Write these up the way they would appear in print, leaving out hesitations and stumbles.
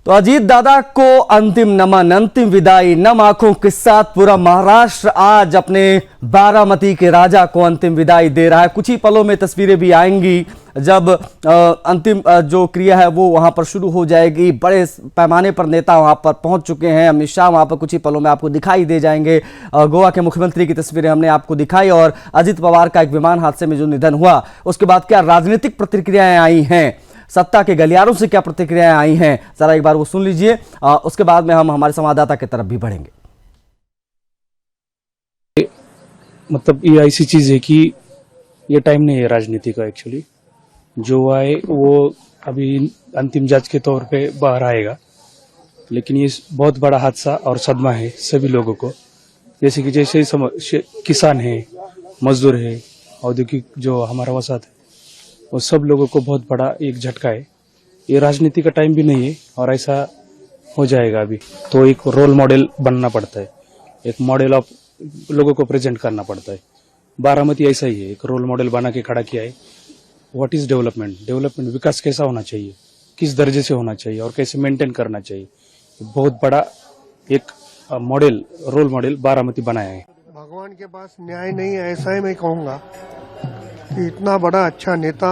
तो अजीत दादा को अंतिम नमन, अंतिम विदाई। नम आंखों के साथ पूरा महाराष्ट्र आज अपने बारामती के राजा को अंतिम विदाई दे रहा है। कुछ ही पलों में तस्वीरें भी आएंगी जब अंतिम जो क्रिया है वो वहां पर शुरू हो जाएगी। बड़े पैमाने पर नेता वहां पर पहुंच चुके हैं। अमित शाह वहां पर कुछ ही पलों में आपको दिखाई दे जाएंगे। गोवा के मुख्यमंत्री की तस्वीरें हमने आपको दिखाई और अजित पवार का एक विमान हादसे में जो निधन हुआ उसके बाद क्या राजनीतिक प्रतिक्रियाएं आई हैं, सत्ता के गलियारों से क्या प्रतिक्रियाएं आई हैं, जरा एक बार वो सुन लीजिए। उसके बाद में हम हमारे संवाददाता की तरफ भी बढ़ेंगे। मतलब ये ऐसी चीज है कि ये टाइम नहीं है राजनीति का। एक्चुअली जो आए वो अभी अंतिम जांच के तौर पे बाहर आएगा, लेकिन ये बहुत बड़ा हादसा और सदमा है सभी लोगों को। जैसे कि किसान है, मजदूर है, औद्योगिक जो हमारा वसाहत है, वो सब लोगों को बहुत बड़ा एक झटका है। ये राजनीति का टाइम भी नहीं है और ऐसा हो जाएगा अभी। तो एक रोल मॉडल बनना पड़ता है, एक मॉडल ऑफ लोगों को प्रेजेंट करना पड़ता है। बारामती ऐसा ही है, एक रोल मॉडल बना के खड़ा किया है। व्हाट इज डेवलपमेंट, विकास कैसा होना चाहिए, किस दर्जे से होना चाहिए और कैसे मेंटेन करना चाहिए, बहुत बड़ा एक मॉडल, रोल मॉडल बारामती बनाया है। भगवान के पास न्याय नहीं है, ऐसा ही मैं कहूँगा कि इतना बड़ा अच्छा नेता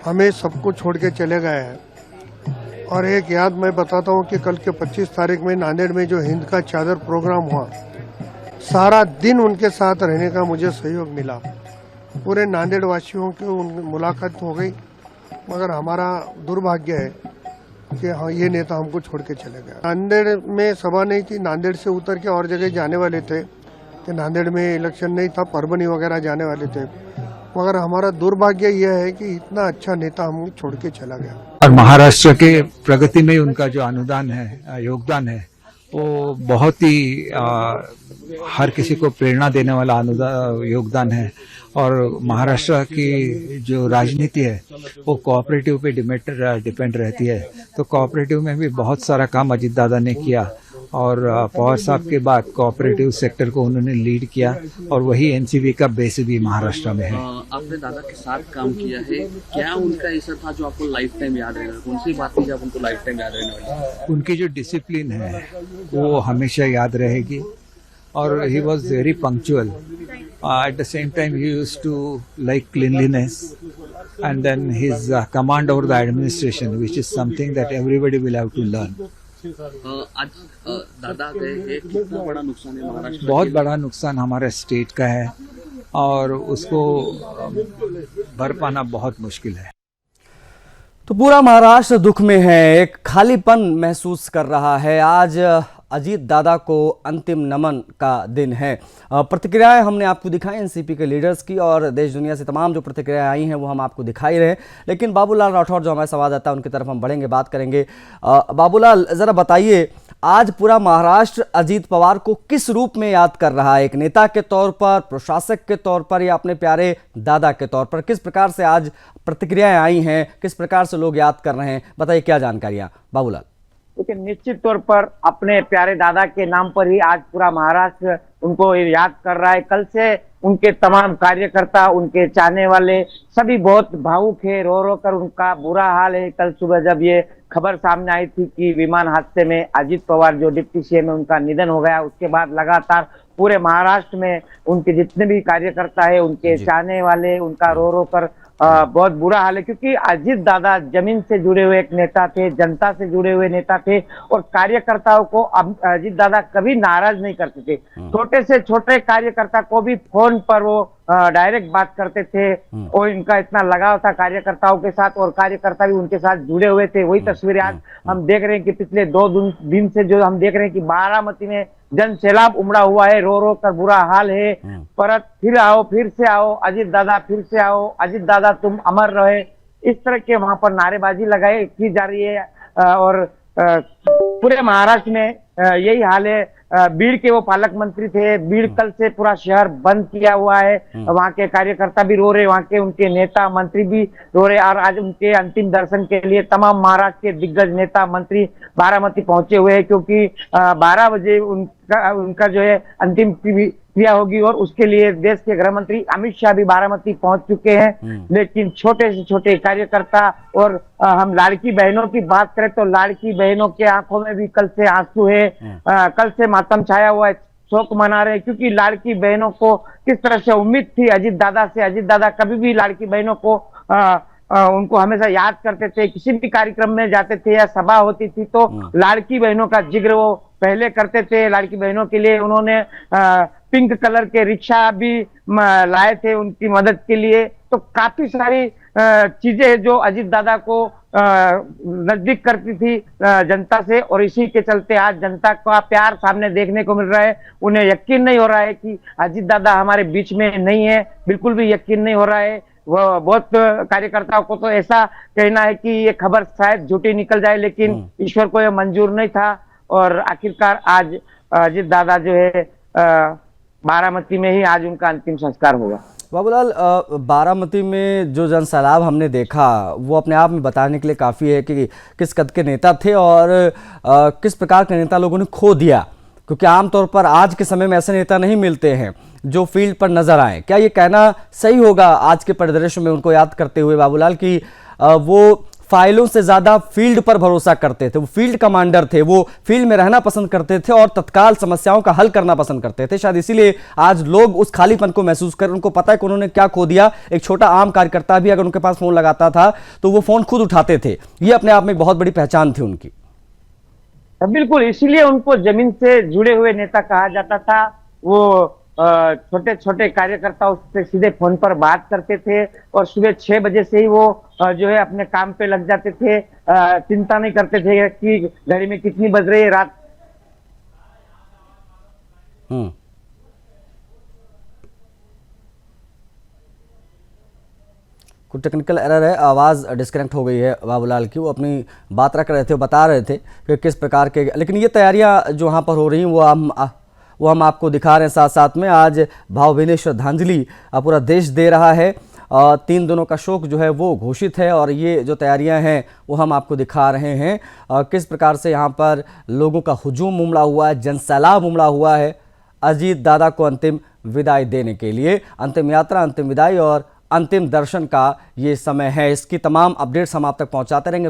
हमें सबको छोड़ के चले गए हैं। और एक याद मैं बताता हूँ कि कल के 25 तारीख में नांदेड़ में जो हिंद का चादर प्रोग्राम हुआ, सारा दिन उनके साथ रहने का मुझे सहयोग मिला। पूरे नांदेड़ वासियों की मुलाकात हो गई, मगर हमारा दुर्भाग्य है कि हाँ, ये नेता हमको छोड़ के चले गए। नांदेड़ में सभा नहीं थी, नांदेड़ से उतर के और जगह जाने वाले थे कि नांदेड़ में इलेक्शन नहीं था, परभनी वगैरह जाने वाले थे, मगर हमारा दुर्भाग्य यह है कि इतना अच्छा नेता हम छोड़ के चला गया। और महाराष्ट्र के प्रगति में उनका जो अनुदान है, योगदान है, वो बहुत ही हर किसी को प्रेरणा देने वाला अनुदान योगदान है। और महाराष्ट्र की जो राजनीति है वो कोऑपरेटिव पे डिपेंड रहती है। तो कोऑपरेटिव में भी बहुत सारा काम अजीत दादा ने किया और पवार साहब के बाद कोऑपरेटिव सेक्टर को उन्होंने लीड किया और वही एनसीबी का बेस भी महाराष्ट्र में है। आपने दादा के साथ काम किया है, क्या उनका ऐसा था जो आपको लाइफ टाइम याद रहेगा? कौन सी बात थी जब उनको लाइफ टाइम याद रहने वाली? उनकी जो डिसिप्लिन है वो हमेशा याद रहेगी। और he was very punctual. At the same time he used to like cleanliness and then his command over the administration, which is something that everybody will have to learn. आज दादा गए हैं, कितना बड़ा नुकसान है महाराष्ट्र? बहुत बड़ा नुकसान हमारे स्टेट का है और उसको भर पाना बहुत मुश्किल है। तो पूरा महाराष्ट्र दुख में है, एक खालीपन महसूस कर रहा है। आज अजीत दादा को अंतिम नमन का दिन है। प्रतिक्रियाएं हमने आपको दिखाई एनसीपी के लीडर्स की और देश दुनिया से तमाम जो प्रतिक्रियाएं आई हैं वो हम आपको दिखाई रहे। लेकिन बाबूलाल राठौर जो हमारे संवाददाता हैं उनकी तरफ हम बढ़ेंगे, बात करेंगे। बाबूलाल, ज़रा बताइए, आज पूरा महाराष्ट्र अजीत पवार को किस रूप में याद कर रहा है? एक नेता के तौर पर, प्रशासक के तौर पर या अपने प्यारे दादा के तौर पर? किस प्रकार से आज प्रतिक्रियाएं आई हैं, किस प्रकार से लोग याद कर रहे हैं, बताइए क्या जानकारियाँ बाबूलाल। लेकिन निश्चित तौर पर अपने प्यारे दादा के नाम पर ही आज पूरा महाराष्ट्र उनको याद कर रहा है। कल से उनके तमाम कार्यकर्ता, उनके चाहने वाले सभी बहुत भावुक है, रो रो कर उनका बुरा हाल है। कल सुबह जब ये खबर सामने आई थी कि विमान हादसे में अजीत पवार जो डिप्टी सीएम है उनका निधन हो गया, उसके बाद लगातार पूरे महाराष्ट्र में उनके जितने भी कार्यकर्ता है, उनके चाहने वाले, उनका रो रो कर बहुत बुरा हाल है। क्योंकि अजीत दादा जमीन से जुड़े हुए एक नेता थे, जनता से जुड़े हुए नेता थे और कार्यकर्ताओं को अजीत दादा कभी नाराज नहीं करते थे। छोटे से छोटे कार्यकर्ता को भी फोन पर वो डायरेक्ट बात करते थे और इनका इतना लगाव था कार्यकर्ताओं के साथ और कार्यकर्ता भी उनके साथ जुड़े हुए थे। वही तस्वीरें आज हम देख रहे हैं कि पिछले 2 दिन से जो हम देख रहे हैं कि बारामती में जन सैलाब उमड़ा हुआ है, रो रो कर बुरा हाल है। परत फिर आओ, फिर से आओ, अजीत दादा फिर से आओ, अजीत दादा तुम अमर रहे, इस तरह के वहां पर नारेबाजी लगाई की जा रही है। और पूरे महाराष्ट्र में यही हाल है। बीड़ के वो पालक मंत्री थे, बीड़ कल से पूरा शहर बंद किया हुआ है। वहाँ के कार्यकर्ता भी रो रहे, वहाँ के उनके नेता मंत्री भी रो रहे और आज उनके अंतिम दर्शन के लिए तमाम महाराष्ट्र के दिग्गज नेता मंत्री बारामती पहुंचे हुए हैं। क्योंकि 12 बजे उनका जो है अंतिम क्रिया होगी और उसके लिए देश के गृह मंत्री अमित शाह भी बारामती पहुंच चुके हैं। लेकिन छोटे से छोटे कार्यकर्ता और हम लाड़की बहनों की बात करें तो लाड़की बहनों के आंखों में भी कल से आंसू है। कल से मातम छाया हुआ है, शोक मना रहे हैं, क्योंकि लाड़की बहनों को किस तरह से उम्मीद थी अजीत दादा से। अजीत दादा कभी भी लाड़की बहनों को उनको हमेशा याद करते थे। किसी भी कार्यक्रम में जाते थे या सभा होती थी तो लाड़की बहनों का जिक्र वो पहले करते थे। लाड़की बहनों के लिए उन्होंने पिंक कलर के रिक्शा भी लाए थे उनकी मदद के लिए। तो काफी सारी चीजें हैं जो अजीत दादा को नजदीक करती थी जनता से, और इसी के चलते आज जनता का प्यार सामने देखने को मिल रहा है। उन्हें यकीन नहीं हो रहा है कि अजीत दादा हमारे बीच में नहीं है, बिल्कुल भी यकीन नहीं हो रहा है। वह बहुत कार्यकर्ताओं को तो ऐसा कहना है कि ये खबर शायद झूठी निकल जाए, लेकिन ईश्वर को यह मंजूर नहीं था और आखिरकार आज अजीत दादा जो है बारामती में ही आज उनका अंतिम संस्कार होगा। बाबूलाल, बारामती में जो जनसैलाब हमने देखा वो अपने आप में बताने के लिए काफ़ी है कि किस कद के नेता थे और किस प्रकार के नेता लोगों ने खो दिया, क्योंकि आमतौर पर आज के समय में ऐसे नेता नहीं मिलते हैं जो फील्ड पर नजर आए। क्या ये कहना सही होगा आज के परिदृश्य में उनको याद करते हुए बाबूलाल कि वो फाइलों से ज्यादा फील्ड पर भरोसा करते थे, वो फील्ड कमांडर थे, वो फील्ड में रहना पसंद करते थे और तत्काल समस्याओं का हल करना पसंद करते थे। शायद इसीलिए आज लोग उस खालीपन को महसूस कर, उनको पता है कि उन्होंने क्या खो दिया। एक छोटा आम कार्यकर्ता भी अगर उनके पास फोन लगाता था तो वो फोन खुद उठाते थे। ये अपने आप में एक बहुत बड़ी पहचान थी उनकी। बिल्कुल, इसीलिए उनको जमीन से जुड़े हुए नेता कहा जाता था। वो छोटे छोटे कार्यकर्ताओं से सीधे फोन पर बात करते थे और सुबह 6 बजे से ही वो जो है अपने काम पे लग जाते थे। चिंता नहीं करते थे कि घड़ी में कितनी बज रही है रात। कुछ टेक्निकल एरर है, आवाज़ डिस्कनेक्ट हो गई है बाबूलाल की। वो अपनी बात रख रहे थे, बता रहे थे कि किस प्रकार के, लेकिन ये तैयारियां जो वहाँ पर हो रही हैं वो हम आपको दिखा रहे हैं। साथ साथ में आज भावभीनी श्रद्धांजलि पूरा देश दे रहा है। 3 दिनों का शोक जो है वो घोषित है और ये जो तैयारियां हैं वो हम आपको दिखा रहे हैं किस प्रकार से यहाँ पर लोगों का हुजूम उमड़ा हुआ है, जनसैलाब उमड़ा हुआ है अजीत दादा को अंतिम विदाई देने के लिए। अंतिम यात्रा, अंतिम विदाई और अंतिम दर्शन का ये समय है। इसकी तमाम अपडेट्स हम आप तक पहुँचाते रहेंगे।